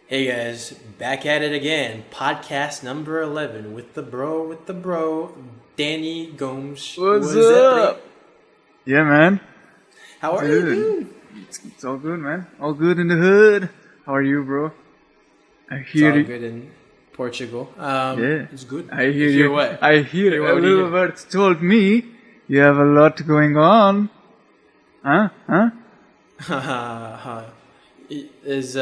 Hey guys, back at it again. Podcast number 11 with the bro, Danny Gomes. What's up? Yeah, man. How are you, dude? It's all good, man. All good in the hood. How are you, bro? I hear It's all good in Portugal. Yeah. It's good. I hear you. you. What? I hear what a do you little bird told me you have a lot going on. Huh? Is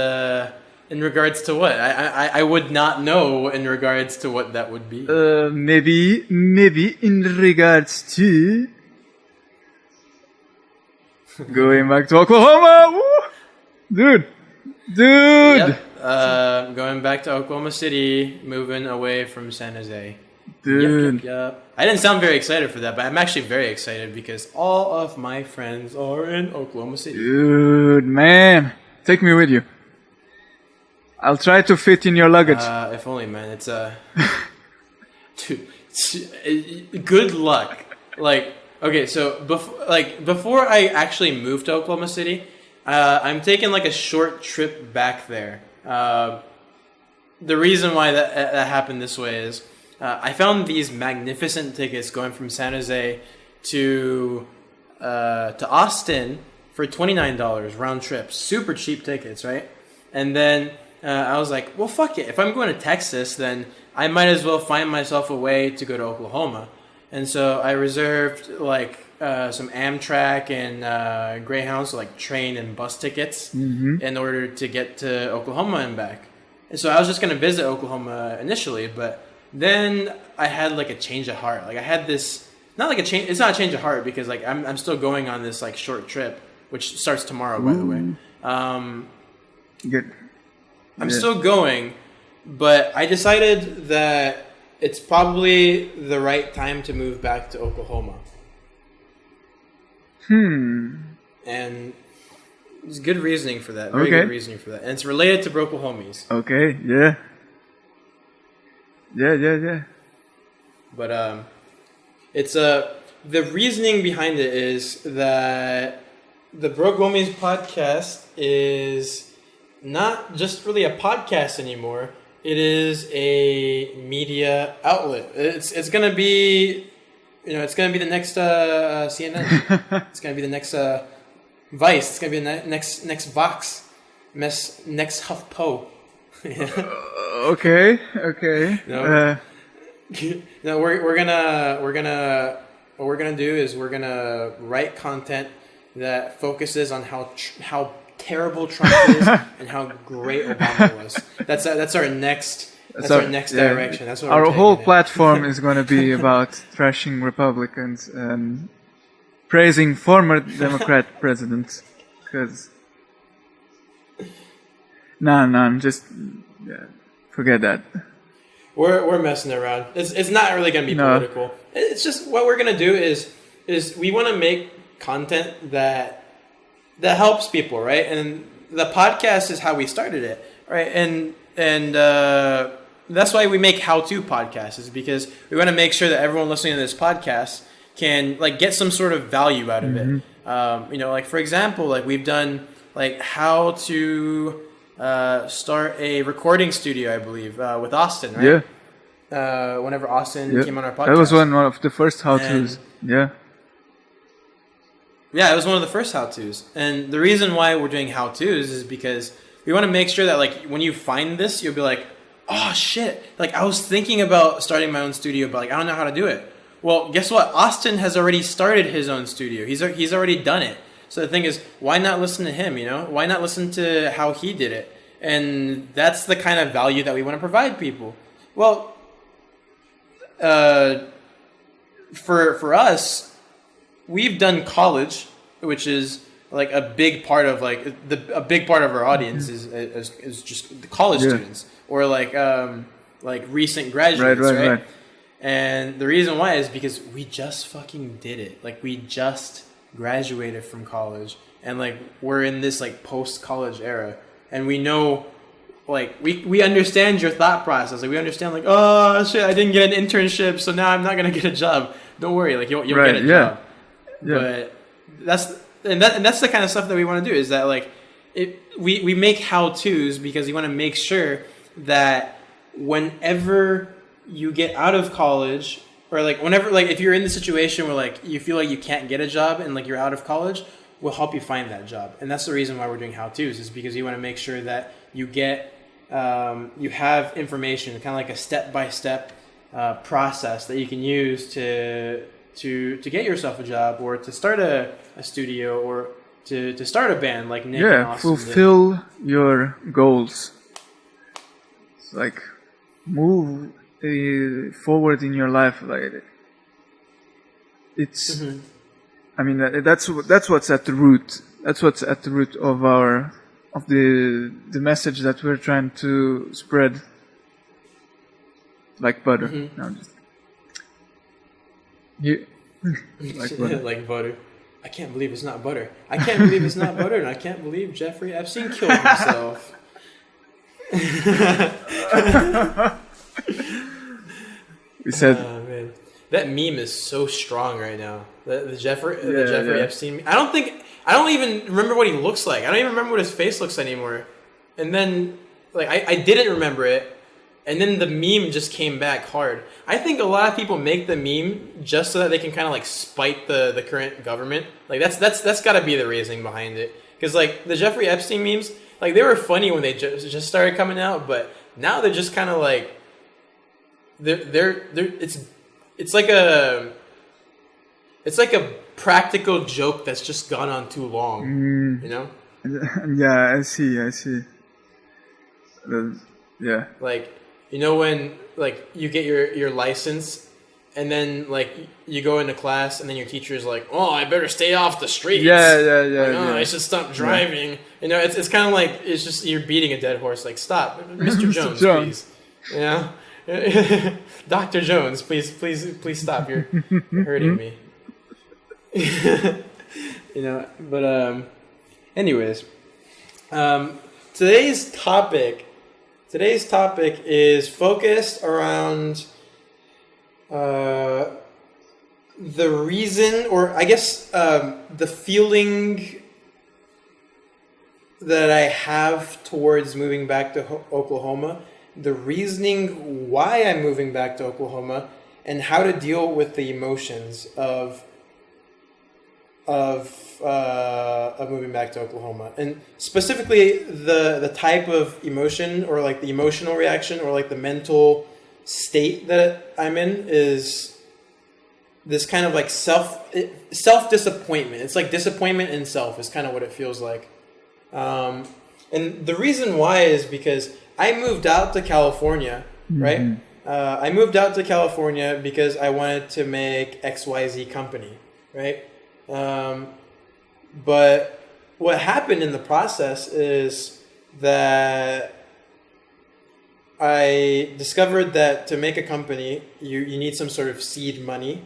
in regards to what? I would not know in regards to what that would be. Maybe in regards to going back to Oklahoma. Woo! Dude. Yep. Going back to Oklahoma City, moving away from San Jose. Dude. Yep. I didn't sound very excited for that, but I'm actually very excited because all of my friends are in Oklahoma City. Dude, man. Take me with you. I'll try to fit in your luggage. If only, man. It's dude, good luck. Like, okay, so before I actually moved to Oklahoma City, I'm taking like a short trip back there. The reason why that happened this way is I found these magnificent tickets going from San Jose to Austin for $29 round trip. Super cheap tickets, right? And then I was like, well, fuck it. If I'm going to Texas, then I might as well find myself a way to go to Oklahoma. And so I reserved like some Amtrak and Greyhound, so like train and bus tickets in order to get to Oklahoma and back. And so I was just going to visit Oklahoma initially, but then I had like a change of heart. Like I had this, not like a change, it's not a change of heart because like I'm still going on this like short trip, which starts tomorrow, by the way. Good. I'm still going, but I decided that it's probably the right time to move back to Oklahoma. And there's good reasoning for that. Very good reasoning for that. And it's related to Broklahomies. Okay, yeah. Yeah. But it's the reasoning behind it is that the Broklahomies podcast is not just really a podcast anymore. It is a media outlet. It's gonna be, it's gonna be the next CNN. It's gonna be the next Vice. It's gonna be the next Vox. Next HuffPo. Okay. No, no, we're gonna what we're gonna do is we're gonna write content that focuses on how terrible Trump is and how great Obama was. That's our next direction. That's what our whole platform is going to be about trashing Republicans and praising former Democrat presidents. Because forget that. We're messing around. It's not really going to be political. It's just what we're going to do is we want to make content that helps people, right? And the podcast is how we started it, right? And that's why we make how-to podcasts, is because we want to make sure that everyone listening to this podcast can like get some sort of value out of it. Like for example, like we've done like how to start a recording studio, I believe, with Austin, right? Yeah. Whenever Austin came on our podcast, that was one of the first how-tos. Yeah, it was one of the first how-tos. And the reason why we're doing how-tos is because we want to make sure that like when you find this, you'll be like, oh shit, like I was thinking about starting my own studio, but like I don't know how to do it. Well, guess what? Austin has already started his own studio. He's already done it. So the thing is, why not listen to him, Why not listen to how he did it? And that's the kind of value that we want to provide people. Well, for us, we've done college, which is like a big part of a big part of our audience is just the college students or like recent graduates, right? And the reason why is because we just fucking did it. Like we just graduated from college, and like we're in this like post-college era, and we know. Like we understand your thought process. Like we understand like, oh shit, I didn't get an internship, so now I'm not gonna get a job. Don't worry, like you'll get a job. But that's the kind of stuff that we want to do. Is that like we make how-tos because we want to make sure that whenever you get out of college, or like whenever, like if you're in the situation where like you feel like you can't get a job and like you're out of college, we'll help you find that job. And that's the reason why we're doing how-tos, is because you want to make sure that you get you have information, kind of like a step-by-step process that you can use to get yourself a job, or to start a studio, or to start a band like Nick and Austin fulfill your goals. It's like move forward in your life. Like it's, I mean, that's what's at the root. That's what's at the root of the message that we're trying to spread. Like butter. No, just you like butter. Like butter. I can't believe it's not butter. I can't believe it's not butter, and I can't believe Jeffrey Epstein killed himself. We said, man. That meme is so strong right now. The Jeffrey Epstein. I don't even remember what he looks like. I don't even remember what his face looks like anymore. And then, like, I didn't remember it. And then the meme just came back hard. I think a lot of people make the meme just so that they can kind of like spite the current government. Like that's got to be the reasoning behind it. Because like the Jeffrey Epstein memes, like they were funny when they just started coming out, but now they're just kind of like they're it's like a practical joke that's just gone on too long. You know? Yeah, I see. Yeah. Like, you know when like you get your license, and then like you go into class, and then your teacher's like, "Oh, I better stay off the streets." Yeah. I should stop driving. Yeah. You know, it's kind of like it's just you're beating a dead horse. Like, stop, Mr. Jones, please. You know, Dr. Jones, please stop. You're hurting me. You know, but anyways, today's topic is focused around the reason, or I guess the feeling that I have towards moving back to Oklahoma, the reasoning why I'm moving back to Oklahoma, and how to deal with the emotions of moving back to Oklahoma, and specifically the type of emotion, or like the emotional reaction, or like the mental state that I'm in, is this kind of like self disappointment. It's like disappointment in self is kind of what it feels like. And the reason why is because I moved out to California, right? I moved out to California because I wanted to make XYZ company, right? But what happened in the process is that I discovered that to make a company, you need some sort of seed money.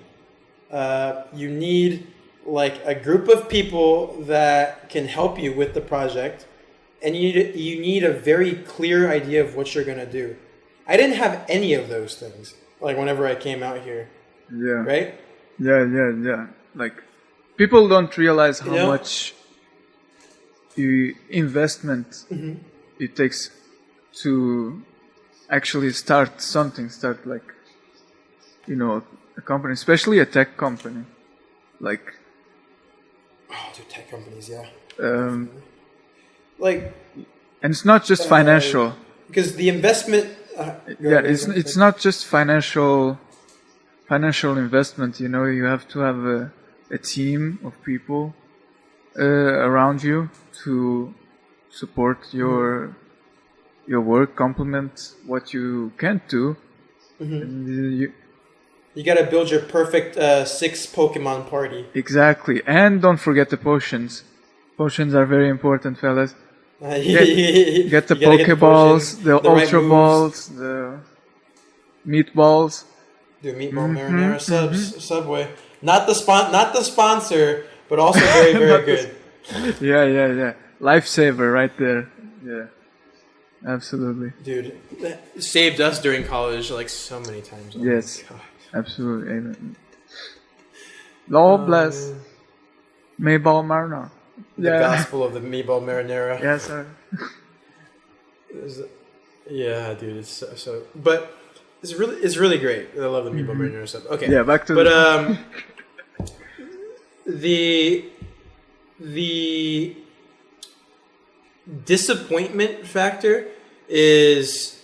You need like a group of people that can help you with the project, and you need a very clear idea of what you're gonna do. I didn't have any of those things. Like whenever I came out here. Yeah. Right? Yeah. Like people don't realize how much investment it takes to actually start like, you know, a company, especially a tech company. Like, dude, tech companies, yeah. Like, and it's not just financial. Because the investment. It's not just financial investment. You know, you have to have a team of people around you to support your work, complement what you can't do. And you gotta build your perfect 6 Pokemon party. Exactly, and don't forget the potions. Potions are very important, fellas. Get the Pokeballs, the Ultra Balls, the Meatballs. Do Meatball Marinara Subway. Not the sponsor, but also very, very good. Yeah. Lifesaver right there. Yeah. Absolutely. Dude, that saved us during college like so many times. Oh yes. Absolutely. Amen. Lord bless. Mayball Marna. The Yeah. gospel of the meatball marinara. Yeah, sir. Yeah, dude, it's so but it's really great. I love the meatball marinara stuff. Okay. Yeah, back to but the the disappointment factor is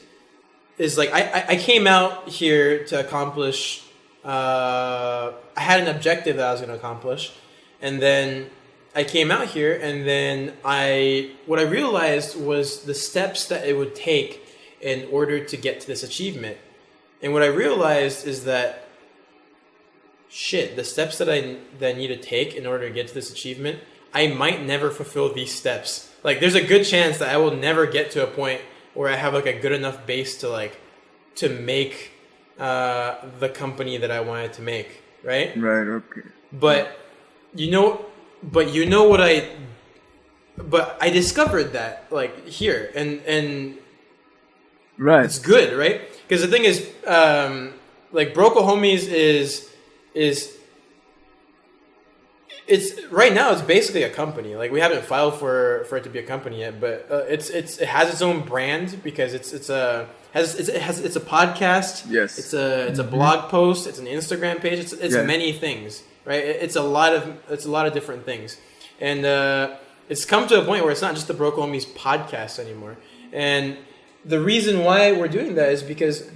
like I came out here to accomplish I had an objective that I was going to accomplish, and then I came out here, and then what I realized was the steps that it would take in order to get to this achievement. And what I realized is that the steps that I need to take in order to get to this achievement, I might never fulfill these steps. Like, there's a good chance that I will never get to a point where I have like a good enough base to make the company that I wanted to make, right? right. Okay. But but I discovered that like here, and Right. it's good, right? Because the thing is, like Broklahomies is it's right now it's basically a company. Like, we haven't filed for it to be a company yet, but it has its own brand because it's a podcast. Yes. It's a blog post. It's an Instagram page. It's Yeah. many things, right? It's a lot of different things, and it's come to a point where it's not just the Broklahomies podcast anymore. And the reason why we're doing that is because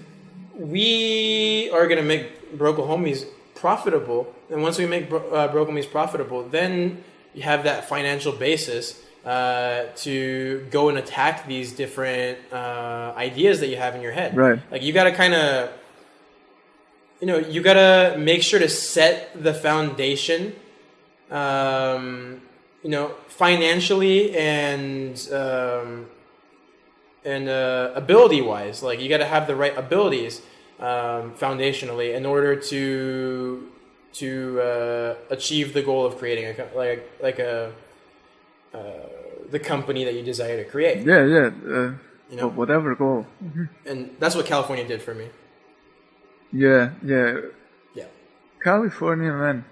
we are gonna make Broklahomies profitable, and once we make Broklahomies profitable, then you have that financial basis to go and attack these different ideas that you have in your head. Right. Like, you gotta kind of, you gotta make sure to set the foundation, financially and ability wise. Like, you gotta have the right abilities foundationally in order to achieve the goal of creating the company that you desire to create. Yeah. Whatever goal. And that's what California did for me. Yeah. Yeah. California, man.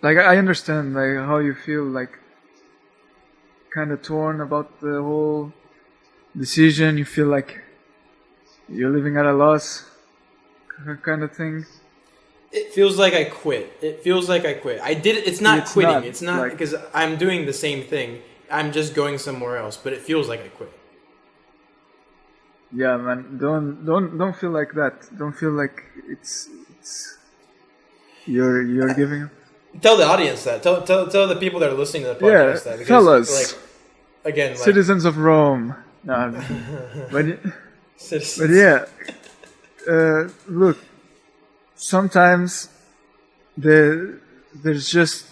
Like, I understand like how you feel, like kind of torn about the whole decision. You feel like you're living at a loss, kind of thing. It feels like I quit. I did it. It's not quitting. Not, it's not like, because I'm doing the same thing. I'm just going somewhere else, but it feels like I quit. Yeah, man. Don't feel like that. Don't feel like it's you're giving up. Tell the audience that. Tell the people that are listening to the podcast that. Because, tell us. Like, again, like, citizens of Rome. No, but yeah. Look, sometimes there's just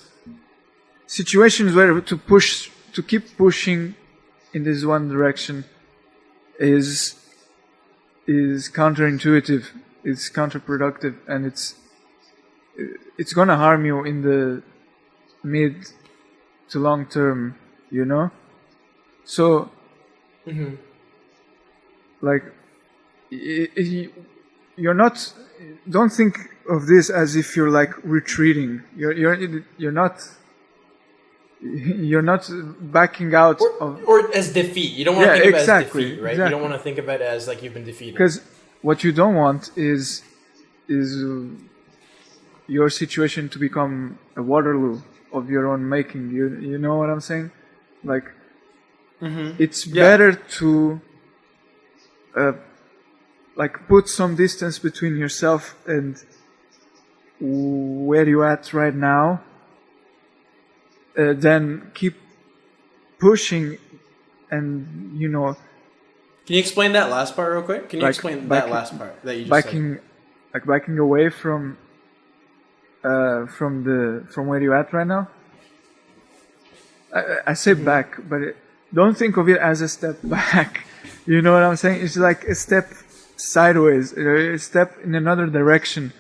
situations where to keep pushing in this one direction is counterintuitive, it's counterproductive, and it's gonna harm you in the mid to long term, So, like, you're not. Don't think of this as if you're like retreating. You're not. You're not backing out or as defeat. You don't want to think of it as defeat, right? Exactly. You don't want to think of it as like you've been defeated. Because what you don't want is your situation to become a Waterloo of your own making. You know what I'm saying? Like, it's better to like put some distance between yourself and where you're at right now. Then keep pushing, and Can you explain that last part real quick? Can you explain that last part that you just said? Backing away from where you're at right now. I say back, but don't think of it as a step back. You know what I'm saying? It's like a step sideways, a step in another direction,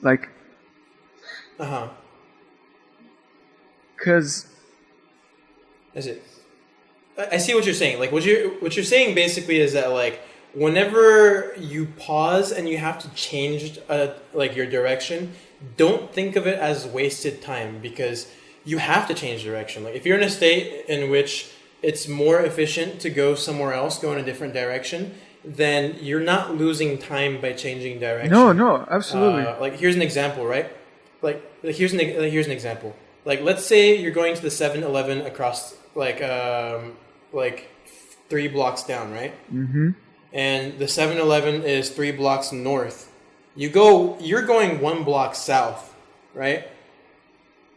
like. Because is it? I see what you're saying. Like, what you're saying basically is that, like, whenever you pause and you have to change like your direction, don't think of it as wasted time, because you have to change direction. Like if you're in a state in which it's more efficient to go somewhere else, go in a different direction, then you're not losing time by changing direction. No, absolutely. Like here's an example, right? Here's an example. Like let's say you're going to the 7-Eleven across like 3 blocks down, right? Mm-hmm. And the 7-Eleven is 3 blocks north. You're going 1 block south, right?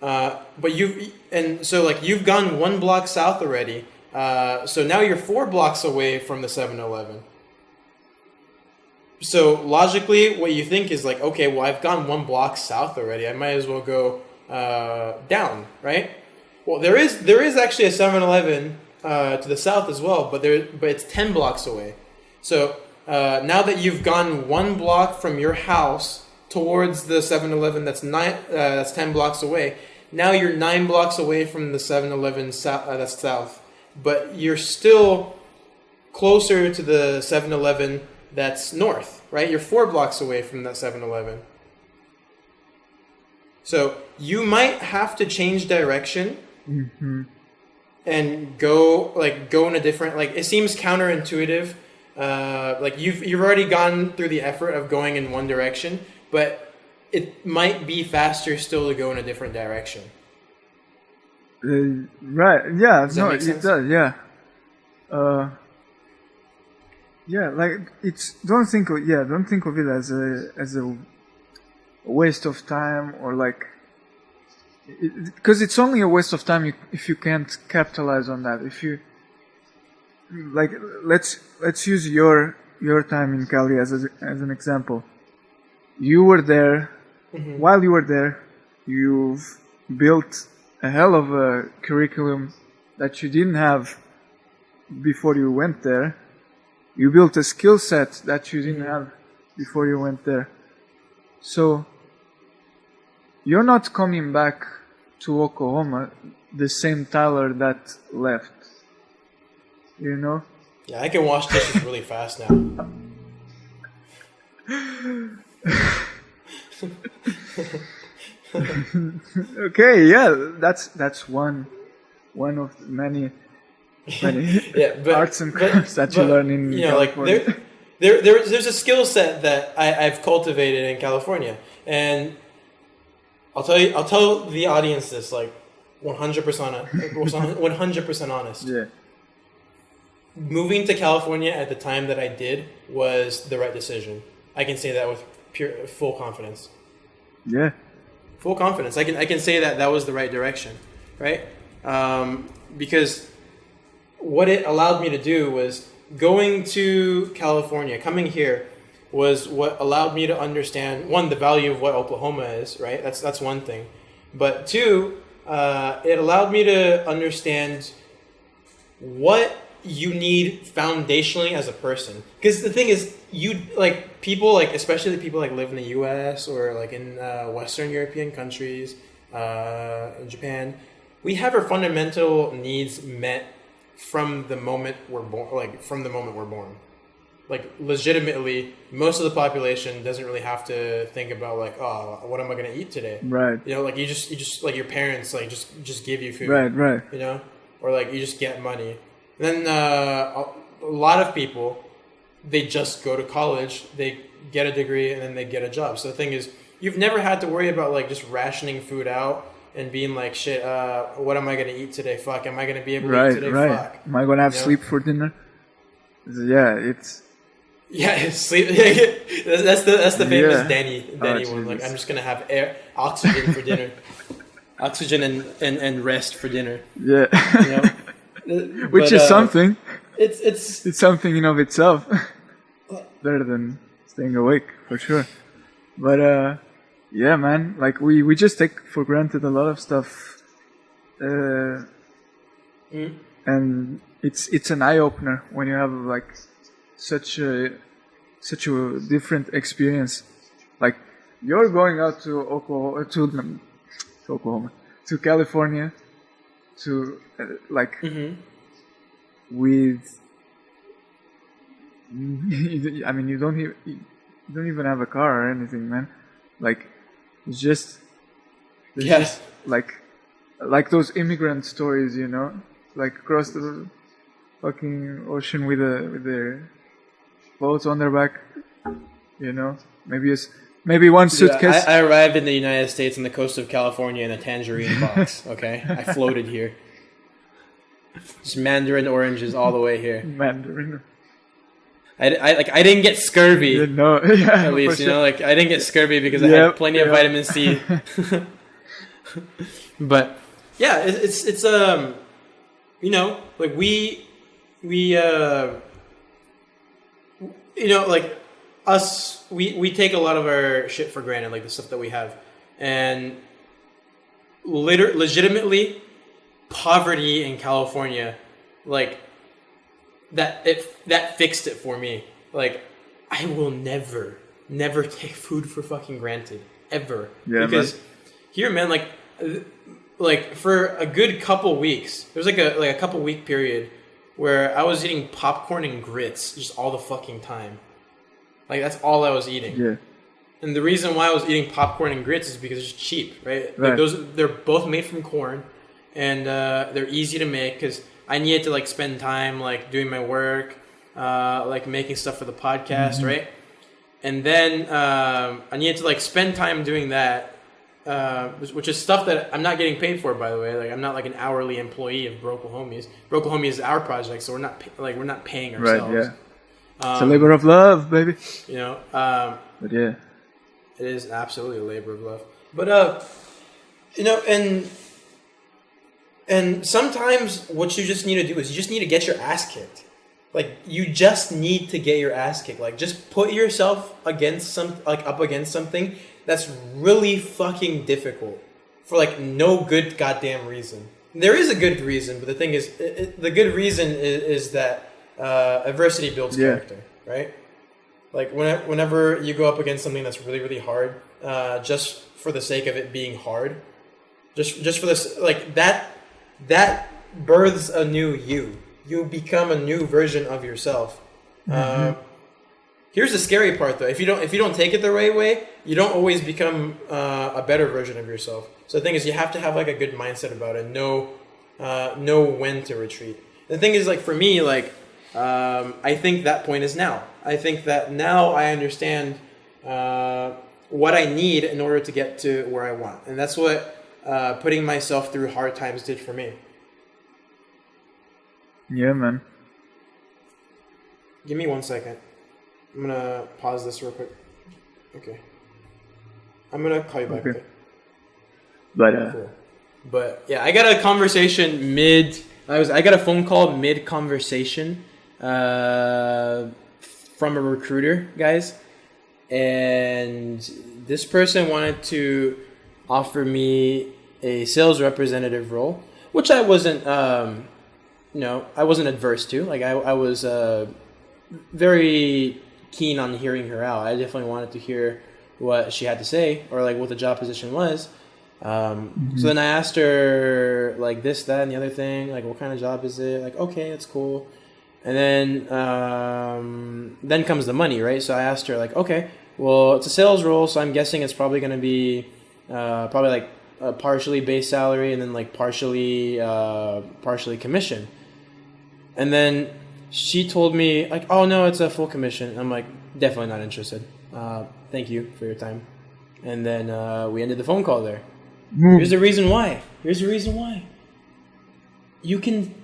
But you've gone 1 block south already. So now you're 4 blocks away from the 7-Eleven. So logically, what you think is like, okay, well, I've gone 1 block south already. I might as well go down, right? Well, there is actually a 7-Eleven to the south as well, but it's 10 blocks away. So now that you've gone 1 block from your house towards the 7-Eleven that's 10 blocks away, now you're 9 blocks away from the 7-Eleven that's south, but you're still closer to the 7-Eleven that's north, right? You're 4 blocks away from that 7-Eleven. So you might have to change direction and go in a different, like it seems counterintuitive. Like you've already gone through the effort of going in one direction, but it might be faster still to go in a different direction. Right. Yeah. Does that make sense? It does. Yeah. Yeah. Like don't think of it as a waste of time, or like, because it's only a waste of time if you can't capitalize on that. If you like, let's use your time in Cali as an example. You were there. Mm-hmm. While you were there, you've built a hell of a curriculum that you didn't have before you went there. You built a skill set that you didn't have before you went there. So you're not coming back to Oklahoma the same Tyler that left. You know? Yeah, I can wash dishes really fast now. Okay, yeah, that's one of many arts and crafts that you learn in California. Like there's a skill set that I've cultivated in California, and I'll tell the audience this, like 100% honest. Yeah. Moving to California at the time that I did was the right decision. I can say that with full confidence. Yeah. Full confidence. I can say that was the right direction, right? Because what it allowed me to do was going to California, coming here, was what allowed me to understand, one, the value of what Oklahoma is, right? That's one thing. But two, it allowed me to understand what you need foundationally as a person. Because the thing is, especially the people like live in the U.S. or like in Western European countries, in Japan, we have our fundamental needs met from the moment we're born. Like legitimately, most of the population doesn't really have to think about like, oh, what am I gonna eat today? Right. You know, like you just like your parents like just give you food. Right. You know, or like you just get money. And then a lot of people, they just go to college, they get a degree, and then they get a job. So the thing is, you've never had to worry about like just rationing food out and being like, shit, what am I gonna eat today? Fuck, am I gonna be able to eat today? Right. Fuck. Am I gonna have sleep for dinner? Yeah, sleep. That's the famous Danny one. Like, I'm just gonna have oxygen for dinner, oxygen and rest for dinner. Yeah. You know? Which is something. It's something in of itself. Better than staying awake, for sure. But yeah, man, like we just take for granted a lot of stuff, and it's an eye opener when you have like such a different experience. Like you're going out to Oklahoma, to California, to with. I mean, you don't even have a car or anything, man. Like, it's just like like those immigrant stories, you know, like across the fucking ocean with their clothes on their back, you know. Maybe one Dude, suitcase. I arrived in the United States on the coast of California in a tangerine box. Okay, I floated here. Just mandarin oranges all the way here. Mandarin. I didn't get scurvy. Yeah, no, yeah, At least, for you know, sure. like I didn't get scurvy because I had plenty of vitamin C. But yeah, it's you know, like we you know, like us, we take a lot of our shit for granted, like the stuff that we have, and legitimately, poverty in California, like that fixed it for me. Like I will never take food for fucking granted ever, because here, man, like for a good couple weeks, there was like a couple week period where I was eating popcorn and grits just all the fucking time. Like that's all I was eating. Yeah. And the reason why I was eating popcorn and grits is because it's cheap, right? Right. Like they're both made from corn, and they're easy to make because I needed to like spend time like doing my work, like making stuff for the podcast, right? And then I needed to like spend time doing that, which is stuff that I'm not getting paid for, by the way. Like I'm not like an hourly employee of Broklahomies. Broklahomies is our project, so we're not paying ourselves. Right. Yeah. It's a labor of love, baby. You know. But yeah. It is absolutely a labor of love. But you know, and sometimes what you just need to do is you just need to get your ass kicked. Like you just need to get your ass kicked. Like just put yourself up against something that's really fucking difficult for like no good goddamn reason. There is a good reason, but the thing is, the good reason is that adversity builds character, right? Like whenever you go up against something that's really, really hard, just for the sake of it being hard, just for this, like that births a new you. You become a new version of yourself. Here's the scary part, though. If you don't take it the right way, you don't always become a better version of yourself. So the thing is, you have to have like a good mindset about it. Know when to retreat. The thing is, like for me, like I think that point is now. I think that now I understand what I need in order to get to where I want, and that's what putting myself through hard times did for me. Yeah, man. Give me 1 second. I'm gonna pause this real quick. Okay. I'm gonna call you back. Okay. But cool. But yeah, I got a conversation I got a phone call mid conversation from a recruiter, guys, and this person wanted to offer me a sales representative role, which I wasn't I wasn't adverse to. Like I was very keen on hearing her out. I definitely wanted to hear what she had to say, or like what the job position was. So then I asked her like this, that, and the other thing, like what kind of job is it? Like, okay, it's cool. And then comes the money, right? So I asked her like, okay, well, it's a sales role, so I'm guessing it's probably going to be probably like a partially base salary and then like partially commission. And then she told me like, oh no, it's a full commission. And I'm like, definitely not interested. Thank you for your time. And then we ended the phone call there. Here's the reason why. You can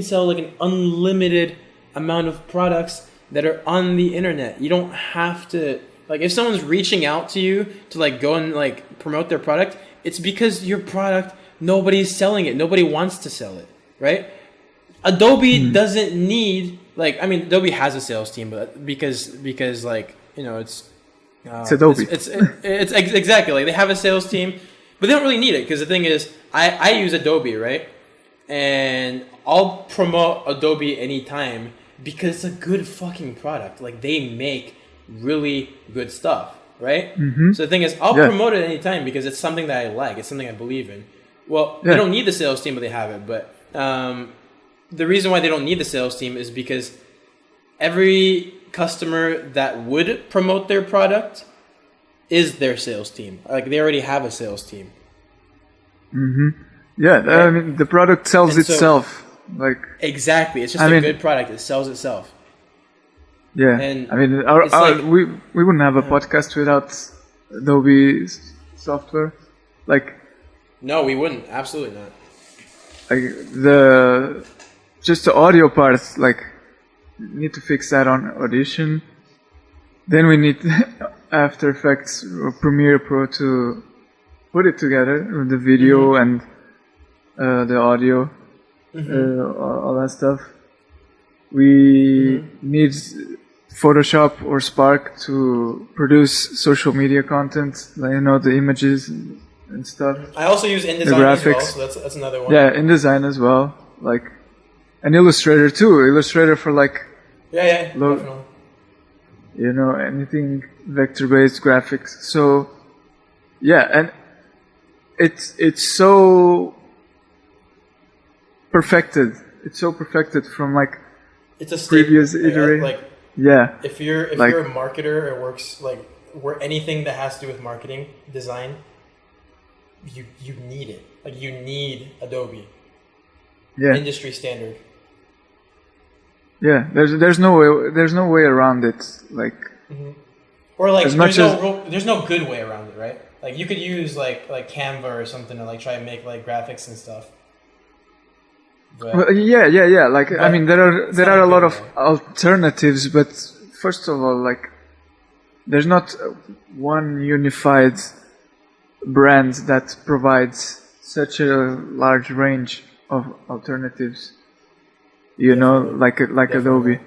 sell like an unlimited amount of products that are on the internet. You don't have to, like, if someone's reaching out to you to like go and like promote their product, it's because your product, nobody's selling it. Nobody wants to sell it, right? Adobe doesn't need, like, I mean, Adobe has a sales team, but because like, you know, it's Adobe. It's exactly, like they have a sales team, but they don't really need it, because the thing is, I use Adobe, right? And I'll promote Adobe anytime because it's a good fucking product. Like they make really good stuff, right? So the thing is, I'll promote it anytime because it's something that I like. It's something I believe in. Well, they don't need the sales team, but they have it. But the reason why they don't need the sales team is because every customer that would promote their product is their sales team. Like they already have a sales team. Yeah, I mean the product sells And so- itself. Like Exactly. It's just I a mean- good product. It sells itself. yeah, And I mean it's like- we wouldn't have a podcast without Adobe software. Like No, we wouldn't. Absolutely not. the just the audio part, like need to fix that on Audition. Then we need After Effects or Premiere Pro to put it together with the video and the audio, all that stuff. We need Photoshop or Spark to produce social media content, like, the images and stuff. I also use InDesign as well, graphics. so that's another one. Yeah, InDesign as well, like, and Illustrator too. Illustrator for like, Yeah, Look- definitely. anything vector-based graphics. So, yeah, and it's so perfected. It's so perfected from like, It's a staple. previous iteration. Like yeah, if you're Like- a marketer or works like where anything that has to do with marketing design, you need it. Like you need Adobe yeah, industry standard. yeah. There's no way around it. Like, Or like As much there's no good way around it, right? Like you could use like Canva or something to like try and make like graphics and stuff. But well, yeah. Like, I But mean, there not are a lot good of way. alternatives, but first of all, like, there's not one unified brand that provides such a large range of alternatives. Like Adobe.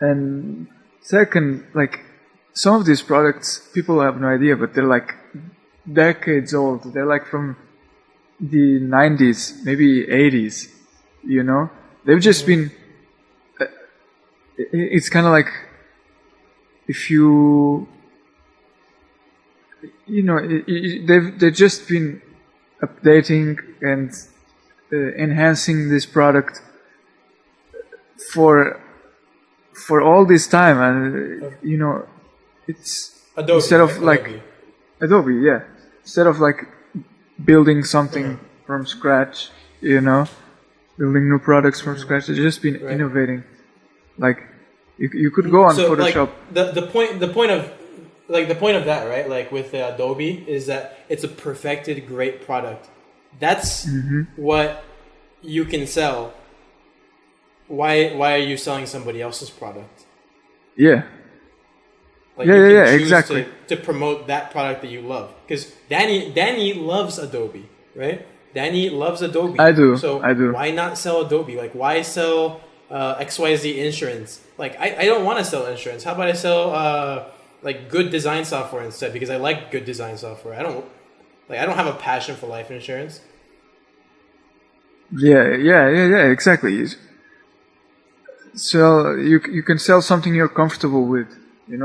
And second, like, some of these products, people have no idea, but they're like decades old. They're like from the 90s, maybe 80s. They've just been. It's kind of like if they've just been updating and enhancing this product for all this time, and it's Adobe instead of right? like Adobe, yeah, instead of like building something from scratch, building new products from scratch. They've just been innovating. Like you could go on Photoshop. Like, the point of that, right? Like with Adobe is that it's a perfected great product. That's what you can sell. Why are you selling somebody else's product? Yeah. Like Yeah, you can yeah, choose exactly. to promote that product that you love. Because Danny loves Adobe, right? Danny loves Adobe. I do, So I do. why not sell Adobe? Like why sell XYZ insurance? Like I don't want to sell insurance. How about I sell like good design software instead? Because I like good design software. I don't have a passion for life insurance. Yeah, exactly. So you can sell something you're comfortable with,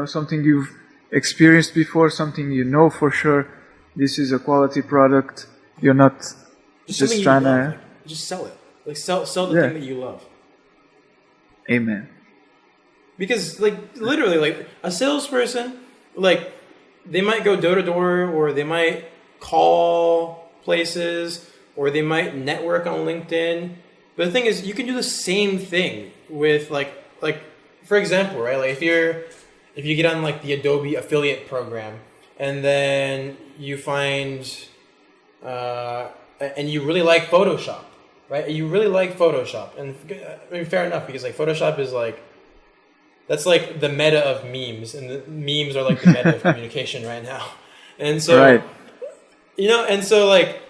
something you've experienced before, something for sure this is a quality product. You're not just something you trying love. to. Like, just sell it. Like sell the Yeah. thing that you love. Amen. Because like literally like a salesperson, like they might go door to door or they might call places or they might network on LinkedIn. But the thing is you can do the same thing with like for example, right? Like if you get on like the Adobe affiliate program and then you find and you really like Photoshop, right? You really like Photoshop, and I mean, fair enough because like Photoshop is like that's like the meta of memes, and the memes are like the meta of communication right now, and so Right. and so like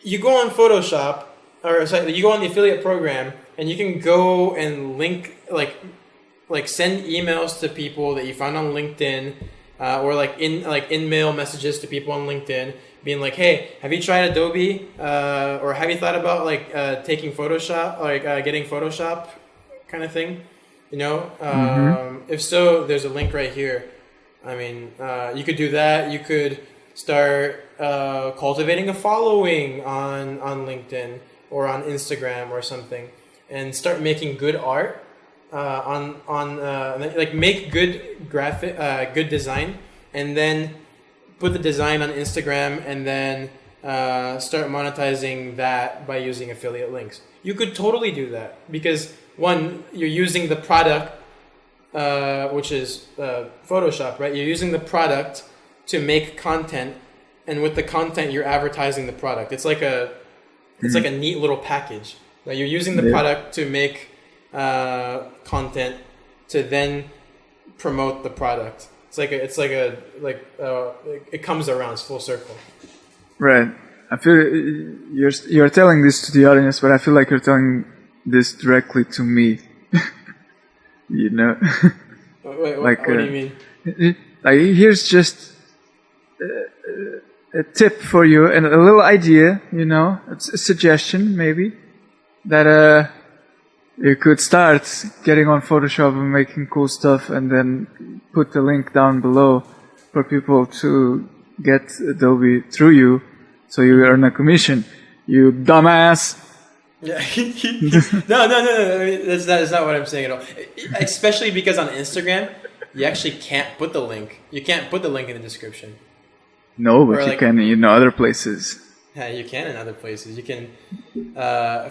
you go on Photoshop or sorry, you go on the affiliate program, and you can go and link like send emails to people that you found on LinkedIn, or like in mail messages to people on LinkedIn, being like, hey, have you tried Adobe, or have you thought about like taking Photoshop, like getting Photoshop, kind of thing, If so, there's a link right here. I mean, you could do that. You could start cultivating a following on LinkedIn or on Instagram or something, and start making good art. Like make good good design, and then put the design on Instagram, and then start monetizing that by using affiliate links. You could totally do that because one, you're using the product, which is Photoshop, right? You're using the product to make content, and with the content, you're advertising the product. It's like a neat little package. Right? You're using the product to make content to then promote the product. It comes around. It's full circle. Right. I feel you're telling this to the audience, but I feel like you're telling this directly to me. You know. Wait, what do you mean? Like, here's just a tip for you and a little idea. You know, it's a suggestion maybe that you could start getting on Photoshop and making cool stuff, and then put the link down below for people to get Adobe through you, so you earn a commission. You dumbass. Yeah. No. I mean, that's not what I'm saying at all. Especially because on Instagram, you actually can't put the link. You can't put the link in the description. No, but you can in other places. Yeah, you can in other places. You can,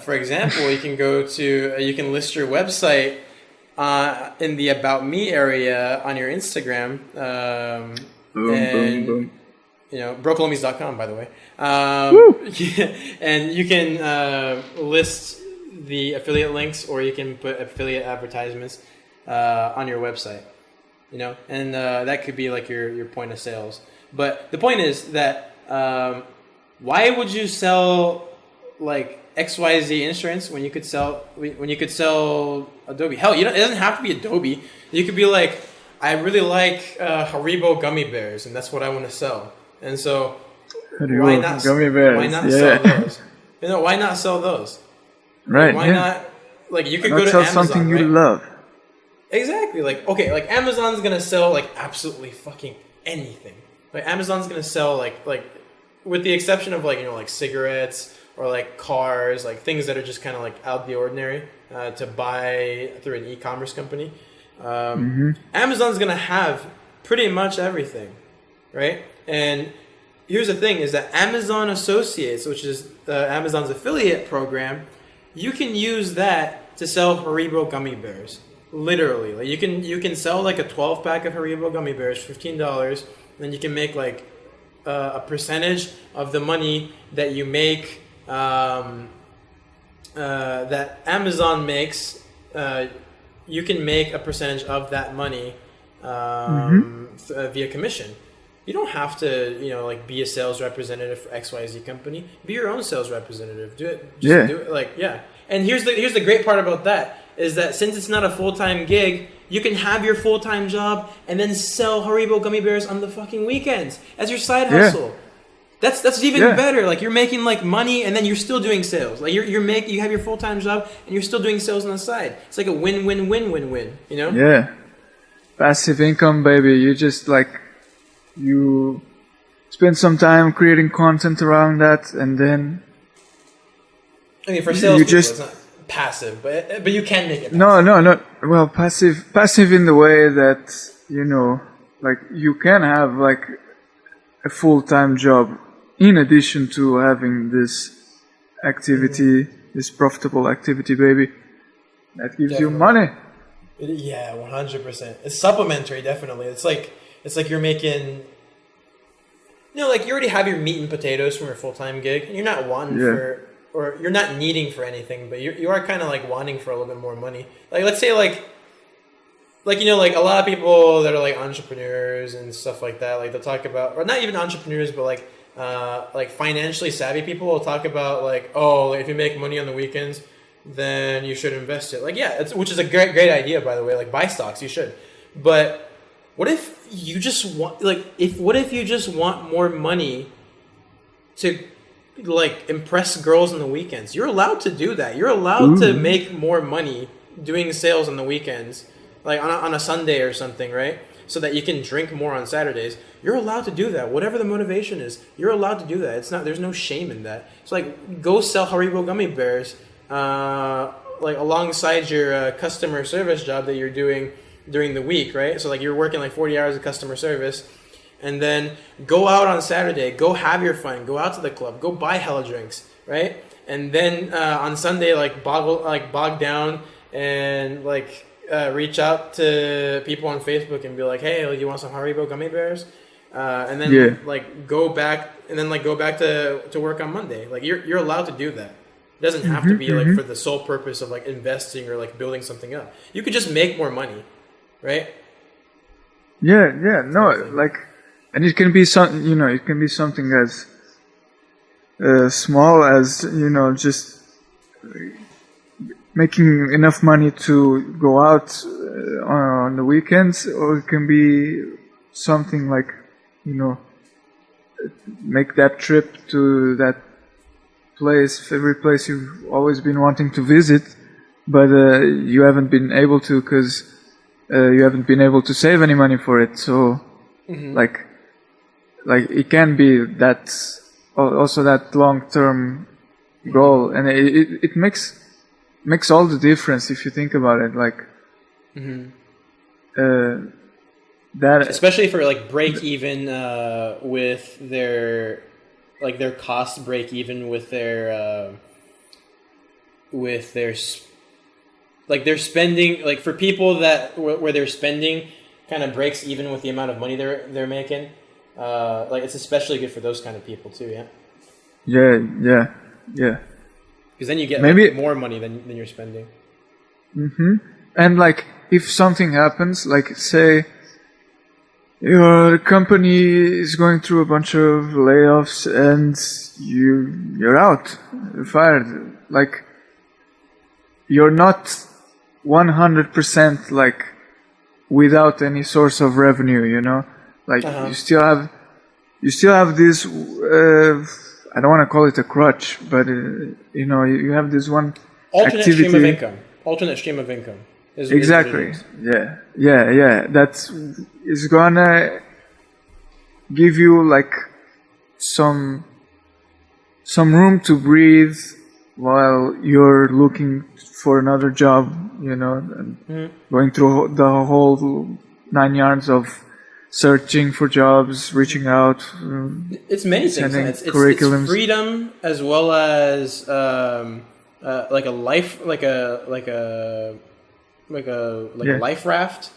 for example, you can list your website in the About Me area on your Instagram. Boom. You know, Broklahomies.com, by the way. And you can list the affiliate links, or you can put affiliate advertisements on your website. You know, and that could be like your point of sales. But the point is that why would you sell like XYZ insurance when you could sell Adobe? Hell, it doesn't have to be Adobe. You could be like, I really like Haribo gummy bears, and that's what I want to sell. And so, why not sell those? You know, why not sell those? Right. Why not? Like, you could go to sell Amazon, something you right? love. Exactly. Like, okay, like Amazon's gonna sell like absolutely fucking anything. Like, Amazon's gonna sell like with the exception of like, you know, like cigarettes or like cars, like things that are just kind of like out of the ordinary to buy through an e-commerce company. Amazon's gonna have pretty much everything, right? And here's the thing: is that Amazon Associates, which is Amazon's affiliate program, you can use that to sell Haribo gummy bears. Literally, like you can sell like a 12-pack of Haribo gummy bears, $15, and you can make like a percentage of the money that you make, that Amazon makes. You can make a percentage of that money via commission. You don't have to, you know, like be a sales representative for XYZ company. Be your own sales representative. Do it. Just do it. And here's the great part about that is that since it's not a full-time gig, you can have your full-time job and then sell Haribo gummy bears on the fucking weekends as your side hustle. That's even better. Like, you're making like money and then you're still doing sales. Like, you have your full-time job and you're still doing sales on the side. It's like a win-win-win-win-win, you know? Yeah. Passive income, baby. You just like, you spend some time creating content around that, and then I mean, for sales people, it's not passive, but you can make it passive. No. Well, passive in the way that, you know, like you can have like a full-time job in addition to having this activity, this profitable activity, baby. That gives you money. Yeah, 100%. It's supplementary, definitely. It's like you're making, you know, like you already have your meat and potatoes from your full-time gig, and you're not wanting or you're not needing for anything, but you are kind of like wanting for a little bit more money. Like, let's say like you know, like a lot of people that are like entrepreneurs and stuff like that, like they'll talk about, or not even entrepreneurs, but like financially savvy people will talk about like, oh, if you make money on the weekends, then you should invest it. Like, yeah, which is a great idea, by the way. Like, buy stocks, you should. But what if you just want, what if you just want more money to like impress girls on the weekends? You're allowed to do that. You're allowed to make more money doing sales on the weekends, like on a Sunday or something, right? So that you can drink more on Saturdays. You're allowed to do that. Whatever the motivation is, you're allowed to do that. There's no shame in that. It's like, go sell Haribo gummy bears, like alongside your customer service job that you're doing during the week, right? So like you're working like 40 hours of customer service, and then go out on Saturday, go have your fun, go out to the club, go buy hella drinks, right? And then on Sunday, like bog down and like reach out to people on Facebook and be like, hey, like, you want some Haribo gummy bears? And then like go back to work on Monday. Like you're allowed to do that. It doesn't have to be like for the sole purpose of like investing or like building something up. You could just make more money, right? Yeah, no, like, and it can be it can be something as small as, just making enough money to go out on the weekends, or it can be something like, make that trip to that favorite place you've always been wanting to visit, but you haven't been able to because you haven't been able to save any money for it. So, like it can be that also that long-term goal, and it makes all the difference if you think about it. Like, that especially for like break even with their cost break even with their like their spending, like for people that where their spending kind of breaks even with the amount of money they're making. Like it's especially good for those kind of people too. Yeah. Because then you get maybe like more money than you're spending. And like if something happens, like say your company is going through a bunch of layoffs and you're out, you're fired. Like you're not 100% like without any source of revenue, like you still have this I don't want to call it a crutch, but you have this one alternate activity. Alternate stream of income exactly. Yeah, that is gonna give you like some room to breathe while you're looking for another job, and going through the whole 9 yards of searching for jobs, reaching out. It's many things. It's freedom as well as like a life, like a life raft.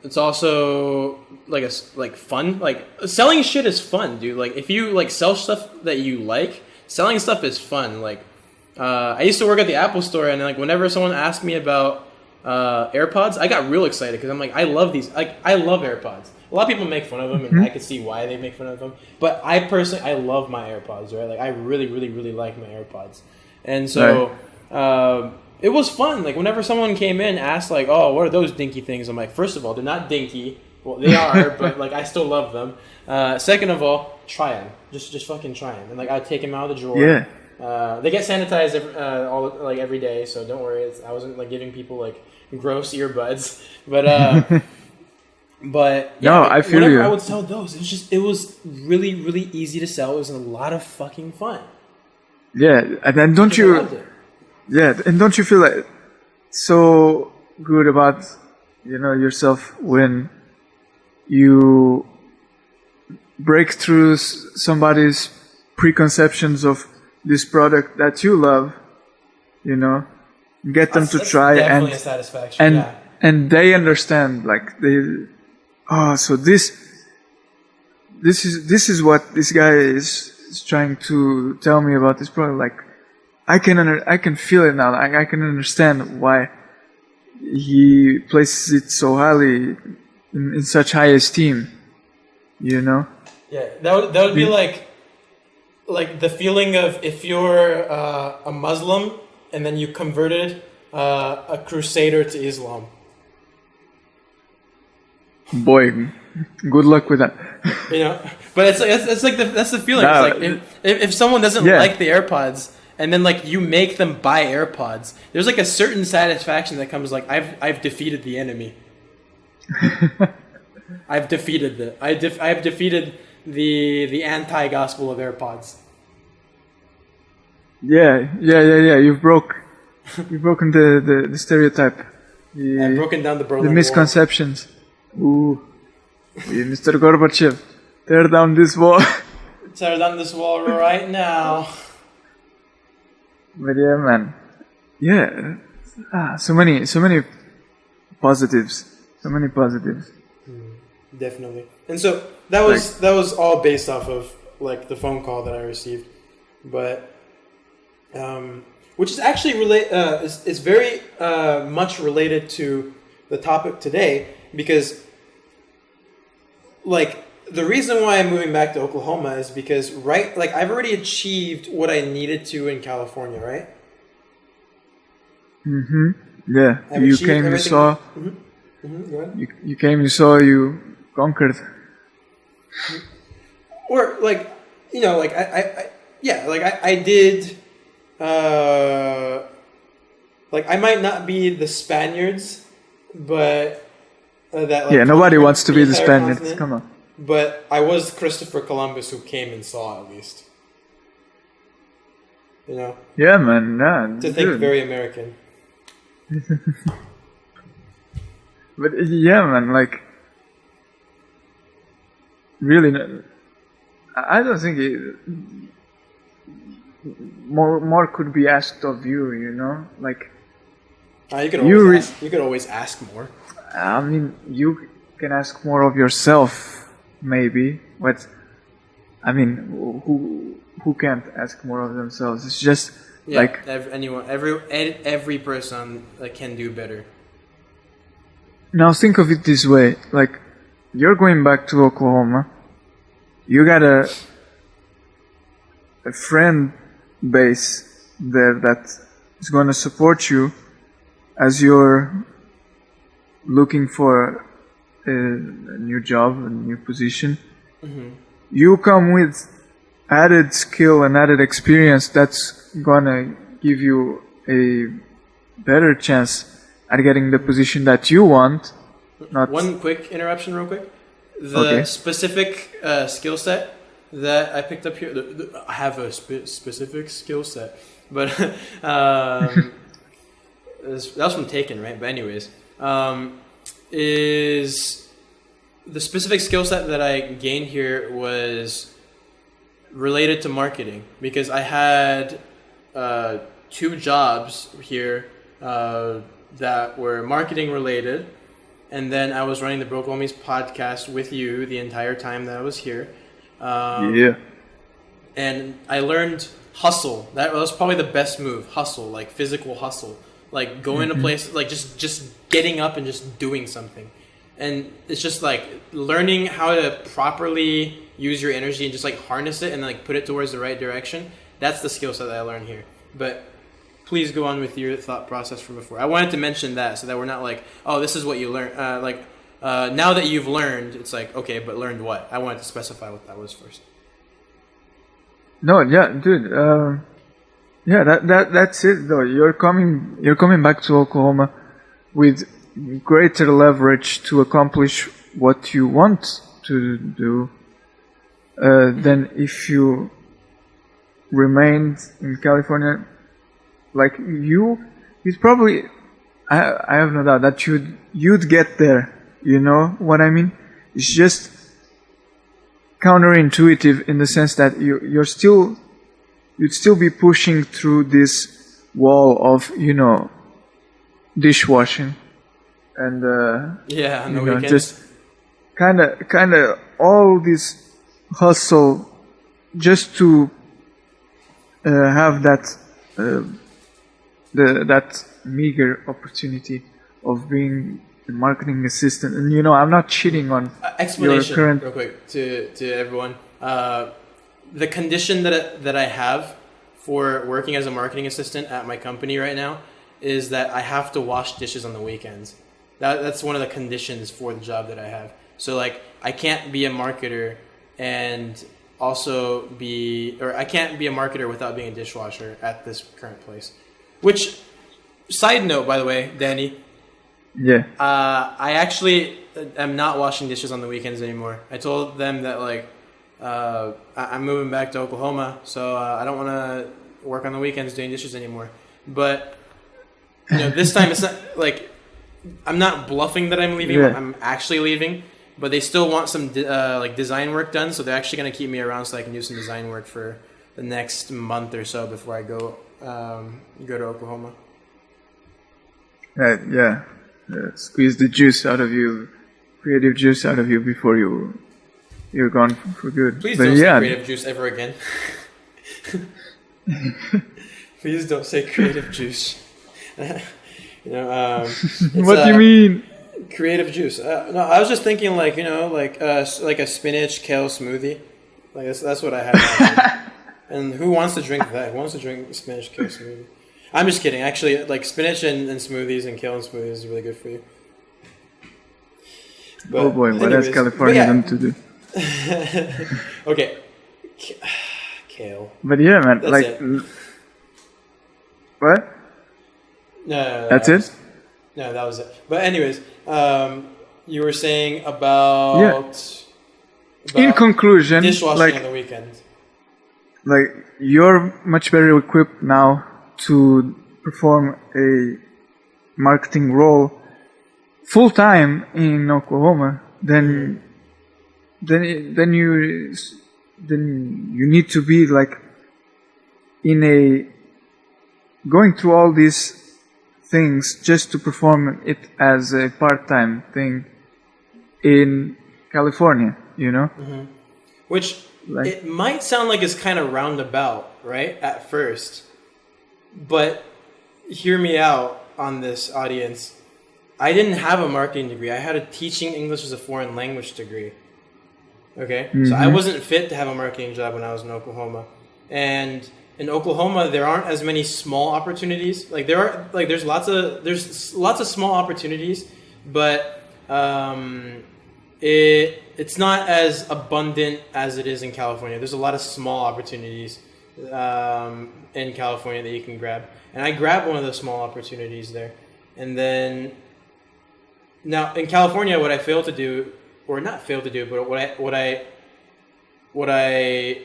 It's also like fun. Like selling shit is fun, dude. Like if you like sell stuff that you like, selling stuff is fun. Like I used to work at the Apple store, and like whenever someone asked me about AirPods, I got real excited because I'm like, I love these. Like I love AirPods. A lot of people make fun of them, and I could see why they make fun of them. But I personally, I love my AirPods. Right? Like I really, really, really like my AirPods, and so. It was fun. Like whenever someone came in, asked like, "Oh, what are those dinky things?" I'm like, first of all, they're not dinky. Well, they are, but like I still love them. Second of all, try them. Just fucking try them. And like I'd take them out of the drawer. Yeah. They get sanitized every day, so don't worry. I wasn't like giving people like gross earbuds, but but yeah, no, I feel you. I would sell those. It was really, really easy to sell. It was a lot of fucking fun. Yeah, and then don't you? Yeah, and don't you feel like so good about yourself when you break through somebody's preconceptions of this product that you love, get them to try definitely a satisfaction. And they understand, like so this is what this guy is trying to tell me about this product. Like I can feel it now. I can understand why he places it so highly in such high esteem. Yeah, that would be like the feeling of if you're a Muslim and then you converted a crusader to Islam. Boy, good luck with that. But it's like that's the feeling. No, it's like if someone doesn't like the AirPods, and then like you make them buy AirPods, there's like a certain satisfaction that comes like I've defeated the enemy. I've defeated I've defeated the anti-gospel of AirPods. Yeah. You've broken the stereotype. I've broken down the misconceptions. Ooh. Mr. Gorbachev, tear down this wall. Tear down this wall right now. But yeah, man. Yeah. So many positives. So many positives. Definitely. And so that was all based off of like the phone call that I received, but which is actually is very much related to the topic today, because like the reason why I'm moving back to Oklahoma is because like I've already achieved what I needed to in California, right? Mm-hmm. Yeah. You came, you saw. Go ahead. You came, you saw, you conquered. Or like, like I did. Like I might not be the Spaniards, but that like, nobody wants to be the Spaniards. Continent, Come on. But I was Christopher Columbus who came and saw, at least. Yeah, man. Nah, to think very American. But yeah, man, like really, I don't think more could be asked of you. Like you could always ask more. I mean, you can ask more of yourself, maybe. But I mean, who can't ask more of themselves? It's just like every person can do better. Now think of it this way: like you're going back to Oklahoma, you got a friend base there that is going to support you as you're looking for a new job, a new position. Mm-hmm. You come with added skill and added experience that's gonna give you a better chance at getting the position that you want. One quick interruption real quick. The specific skill set that I picked up here, I have a specific skill set, but that was from Taken, right? But anyways, is the specific skill set that I gained here was related to marketing, because I had 2 jobs here that were marketing related, and then I was running the Broklahomies podcast with you the entire time that I was here. And I learned hustle. That was probably the best move. Hustle, like physical hustle, like going to place, like just getting up and just doing something. And it's just like learning how to properly use your energy and just like harness it and like put it towards the right direction. That's the skill set that I learned here. But please go on with your thought process from before. I wanted to mention that so that we're not like, oh, this is what you learned. Now that you've learned, it's like, okay, but learned what? I wanted to specify what that was first. No, yeah, dude. That's it though. You're coming back to Oklahoma with greater leverage to accomplish what you want to do than if you remained in California. Like you'd probably, I have no doubt that you'd get there. You know what I mean? It's just counterintuitive in the sense that you'd still be pushing through this wall of dishwashing and just kind of all this hustle just to have that that meager opportunity of being a marketing assistant. And I'm not cheating on explanation your current real quick to everyone. The condition that I have for working as a marketing assistant at my company right now is that I have to wash dishes on the weekends. That's one of the conditions for the job that I have. So like I can't be a marketer and also I can't be a marketer without being a dishwasher at this current place. Which, side note, by the way, Danny. Yeah. I actually am not washing dishes on the weekends anymore. I told them that like I'm moving back to Oklahoma, so I don't want to work on the weekends doing dishes anymore. But this time it's not like I'm not bluffing that I'm leaving. Yeah. I'm actually leaving but they still want some like design work done. So they're actually going to keep me around so I can do some design work for the next month or so before I go to Oklahoma. Yeah. Squeeze the juice out of you, creative juice out of you before you're gone for good. Please don't say creative juice ever again. Please don't say creative juice. What do you mean? Creative juice. No, I was just thinking like a spinach kale smoothie. Like that's what I had. And who wants to drink that? Who wants to drink spinach kale smoothie? I'm just kidding. Actually, like spinach and smoothies and kale and smoothies is really good for you. But oh boy, what has California done to do? Okay. Kale. But yeah, man, That's like... it. What? No, that's it? No, that was it. But anyways, you were saying about in conclusion, dishwashing like, on the weekend. Like, you're much better equipped now to perform a marketing role full time in Oklahoma then you need to be like going through all these things just to perform it as a part-time thing in California, you know? Mm-hmm. Which it might sound like it's kind of roundabout, right, at first. But hear me out on this, audience. I didn't have a marketing degree. I had a teaching English as a foreign language degree. Okay? Mm-hmm. So I wasn't fit to have a marketing job when I was in Oklahoma. And in Oklahoma, there aren't as many small opportunities. Like there's lots of small opportunities, but it's not as abundant as it is in California. There's a lot of small opportunities in California that you can grab, and I grabbed one of those small opportunities there. And then now in California, what I failed to do, or not failed to do, but what I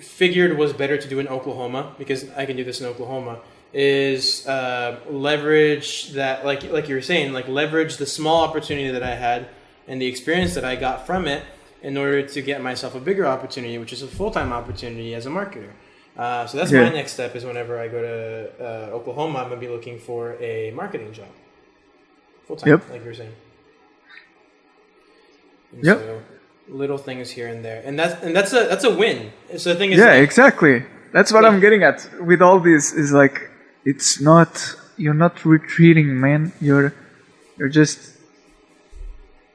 figured was better to do in Oklahoma, because I can do this in Oklahoma, is leverage that, like you were saying, like leverage the small opportunity that I had and the experience that I got from it in order to get myself a bigger opportunity, which is a full-time opportunity as a marketer. So that's my next step, is whenever I go to Oklahoma, I'm going to be looking for a marketing job. Full-time, like you were saying. And so little things here and there. And that's a win. So the thing is... Yeah, exactly. That's what I'm getting at with all this, is like, it's not... You're not retreating, man. You're just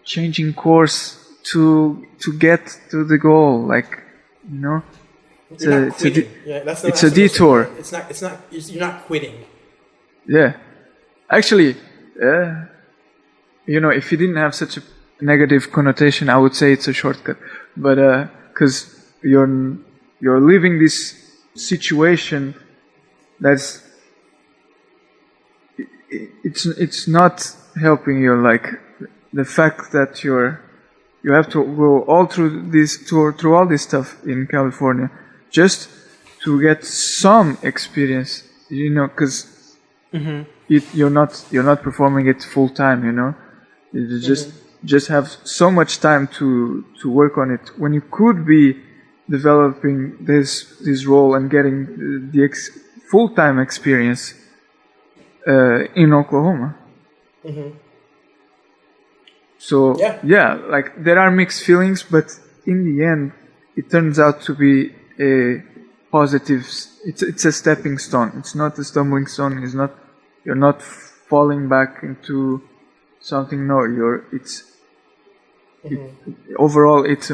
changing course to get to the goal. Like, you know? It's a detour. You're not quitting. Yeah. Actually, you know, if you didn't have such a negative connotation, I would say it's a shortcut. But because you're living this situation that's it's not helping you. Like the fact that you have to go all through through all this stuff in California just to get some experience, you know, because you're not performing it full time, you know. You just have so much time to work on it when you could be developing this role and getting the full-time experience in Oklahoma. So yeah, like there are mixed feelings, but in the end it turns out to be a positive. It's a stepping stone. It's not a stumbling stone. You're not falling back into something. No, overall it's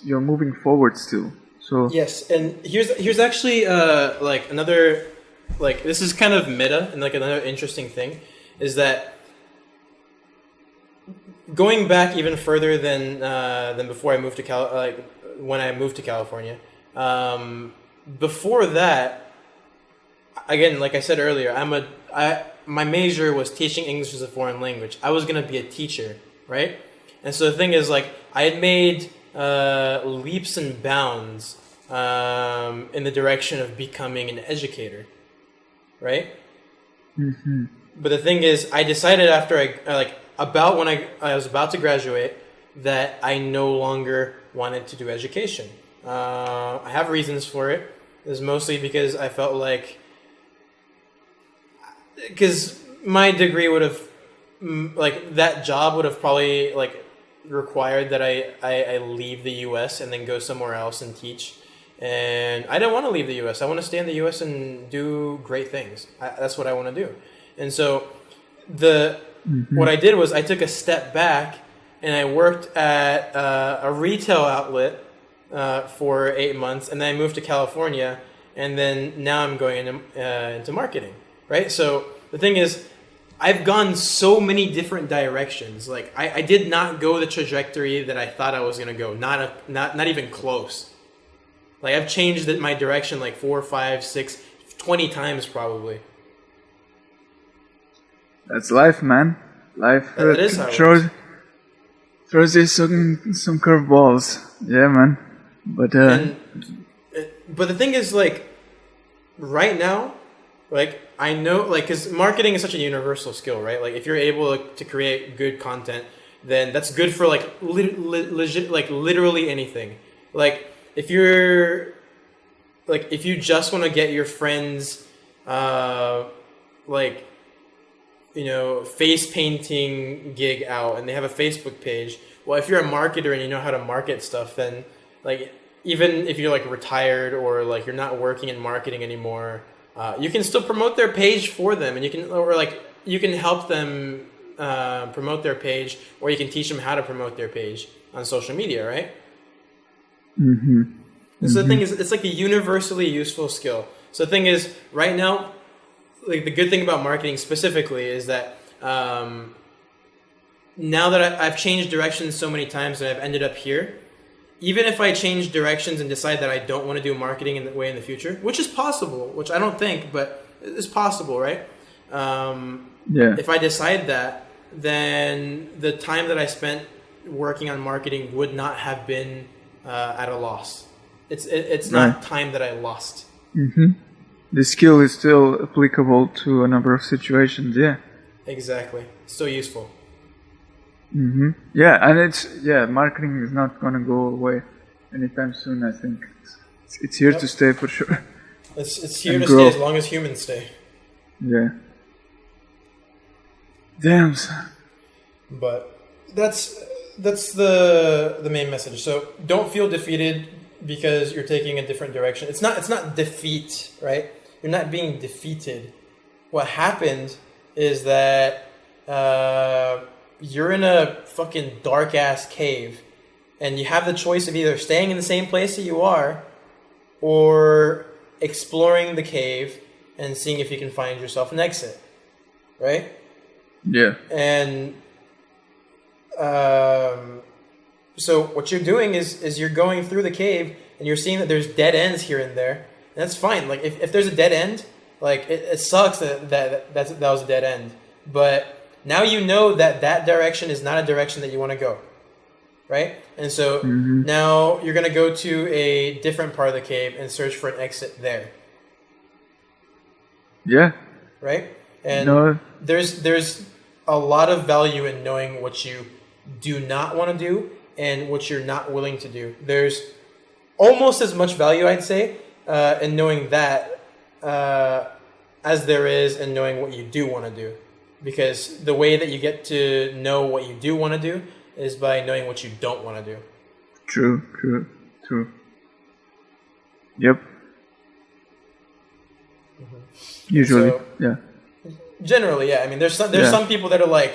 you're moving forward still. So yes, and here's actually like another, like this is kind of meta, and like another interesting thing is that going back even further than before I moved to when I moved to California. Before that, again, like I said earlier, my major was teaching English as a foreign language. I was gonna be a teacher, right? And so the thing is, like, I had made leaps and bounds in the direction of becoming an educator, right? But the thing is, I decided after when I was about to graduate, that I no longer wanted to do education. I have reasons for it. It was mostly because I felt like, because my degree would have, like that job would have probably like required that I leave the U.S. and then go somewhere else and teach. And I don't want to leave the U.S. I want to stay in the U.S. and do great things. That's what I want to do. And so what I did was I took a step back and I worked at a retail outlet for 8 months, and then I moved to California, and then now I'm going into marketing, right? So the thing is, I've gone so many different directions. Like I did not go the trajectory that I thought I was going to go. Not even close. Like I've changed my direction like 4, 5, 6, 20 times probably. That's life, man. Life That is how it throws you some curveballs. Yeah, man. But but the thing is, like, right now, like I know, like, because marketing is such a universal skill, right? Like, if you're able to create good content, then that's good for like legit, like literally anything. Like, if you just want to get your friends, like, you know, face painting gig out and they have a Facebook page. Well, if you're a marketer and you know how to market stuff, then like, even if you're like retired or like you're not working in marketing anymore, you can still promote their page for them, and you can help them promote their page, or you can teach them how to promote their page on social media, right? And so the thing is, it's like a universally useful skill. So the thing is, right now, like the good thing about marketing specifically is that now that I've changed directions so many times and I've ended up here, even if I change directions and decide that I don't want to do marketing in the future, which is possible, which I don't think, but it's possible, right? If I decide that, then the time that I spent working on marketing would not have been at a loss. It's not time that I lost. The skill is still applicable to a number of situations. Yeah. Exactly. So useful. Yeah, and marketing is not gonna go away anytime soon. I think it's here to stay for sure. It's here to stay as long as humans stay. Yeah. Damn. But that's the main message. So don't feel defeated because you're taking a different direction. It's not defeat, right? You're not being defeated. What happened is that you're in a fucking dark ass cave, and you have the choice of either staying in the same place that you are, or exploring the cave and seeing if you can find yourself an exit, right? Yeah. And so what you're doing is you're going through the cave and you're seeing that there's dead ends here and there. And that's fine. Like if there's a dead end, like it sucks that was a dead end. But now you know that direction is not a direction that you want to go. Right? And so now you're going to go to a different part of the cave and search for an exit there. Yeah. Right? And there's a lot of value in knowing what you do not want to do and what you're not willing to do. There's almost as much value, I'd say, in knowing that as there is in knowing what you do want to do. Because the way that you get to know what you do want to do is by knowing what you don't want to do. True. Yep. Usually, so, yeah. Generally, yeah. I mean, there's some people that are like,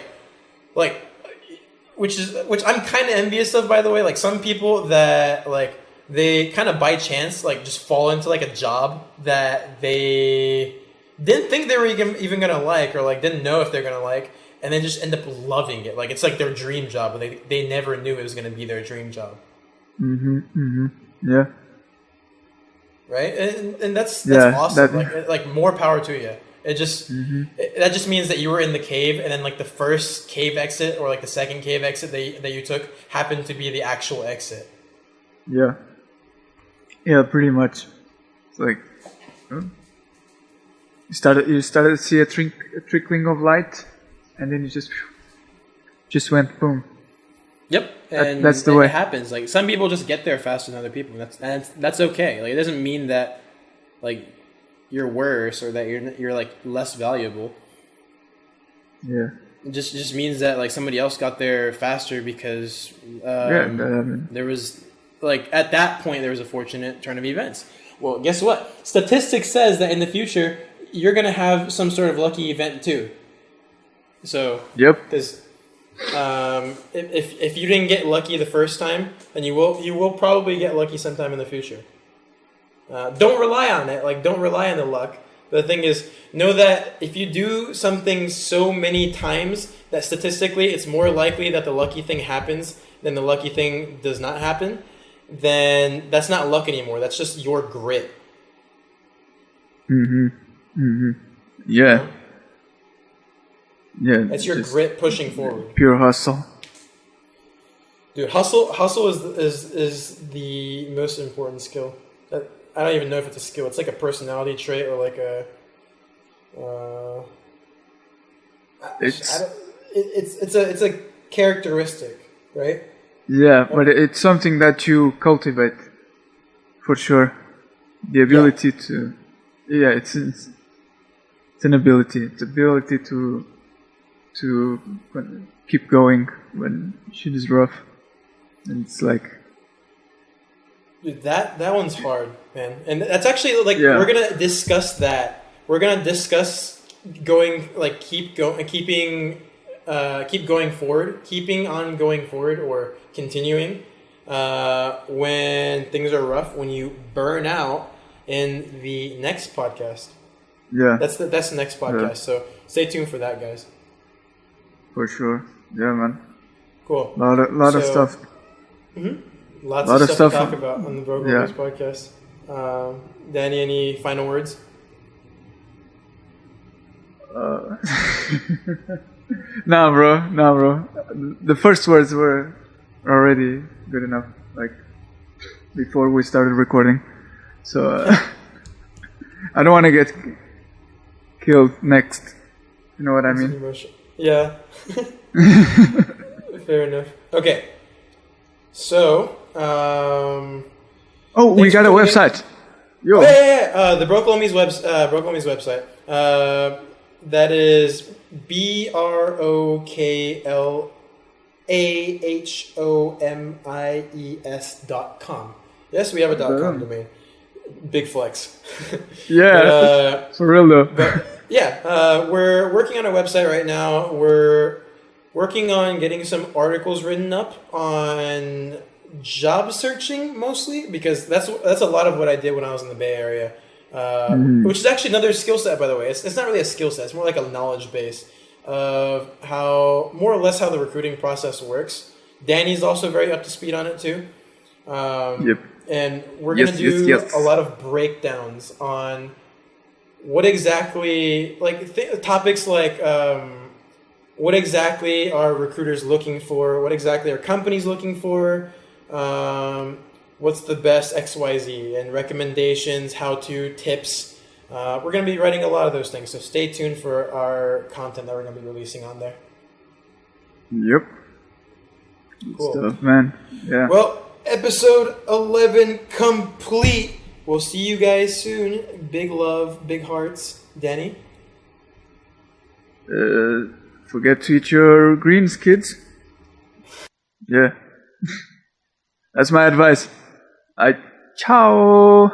which I'm kind of envious of, by the way. Like some people that like they kind of by chance like just fall into like a job that they didn't think they were even gonna like, or like didn't know if they're gonna like, and then just end up loving it. Like it's like their dream job, but they never knew it was gonna be their dream job. Yeah. Right, and that's awesome. Like more power to you. It just that just means that you were in the cave, and then like the first cave exit or like the second cave exit that you took happened to be the actual exit. Yeah. Yeah, pretty much. It's like you started to see a trickling of light, and then you just went boom. Yep, and That's the and way. it happens. Like some people just get there faster than other people. That's okay. Like it doesn't mean that like you're worse or that you're like less valuable. Yeah. It just means that like somebody else got there faster because there was like at that point there was a fortunate turn of events. Well, guess what? Statistics says that in the future you're gonna have some sort of lucky event too. So Yep. because if you didn't get lucky the first time, then you will probably get lucky sometime in the future. Don't rely on it. Like don't rely on the luck. But the thing is, know that if you do something so many times that statistically it's more likely that the lucky thing happens than the lucky thing does not happen, then that's not luck anymore. That's just your grit. Yeah. Yeah. That's your grit pushing forward. Pure hustle. Dude, hustle is the most important skill. I don't even know if it's a skill. It's like a personality trait or like a. It's a characteristic, right? Yeah, but it's something that you cultivate, for sure. The ability to, it's an ability. It's ability to keep going when shit is rough. And it's like. Dude, that one's hard, man, and that's actually like we're gonna discuss that. We're gonna discuss keeping on going forward or continuing when things are rough. When you burn out in the next podcast. Yeah, that's the next podcast. Yeah. So stay tuned for that, guys. For sure. Yeah, man. Cool. Lot of stuff. Mm-hmm. Lots of stuff to talk about on the Broklahomies podcast. Danny, any final words? Nah, bro. The first words were already good enough. Like before we started recording, so I don't want to get killed next. You know what I mean? Yeah. Fair enough. Okay. So. We got a website. Yo. Yeah. The Broklahomies website. That is BROKLAHOMIES.com. Yes, we have a .com domain. Big flex. Yeah. But, for real though. But we're working on a website right now. We're working on getting some articles written up on job searching mostly, because that's a lot of what I did when I was in the Bay Area, which is actually another skill set, by the way. It's not really a skill set. It's more like a knowledge base of more or less how the recruiting process works. Danny's also very up to speed on it too. Yep. And we're going to do a lot of breakdowns on what exactly, topics like what exactly are recruiters looking for, what exactly are companies looking for, what's the best XYZ, and recommendations, how-to, tips. We're going to be writing a lot of those things, so stay tuned for our content that we're going to be releasing on there. Yep. Cool. Stuff, man. Yeah. Well, episode 11 complete. We'll see you guys soon. Big love, big hearts. Danny? Forget to eat your greens, kids. Yeah. That's my advice. Ciao.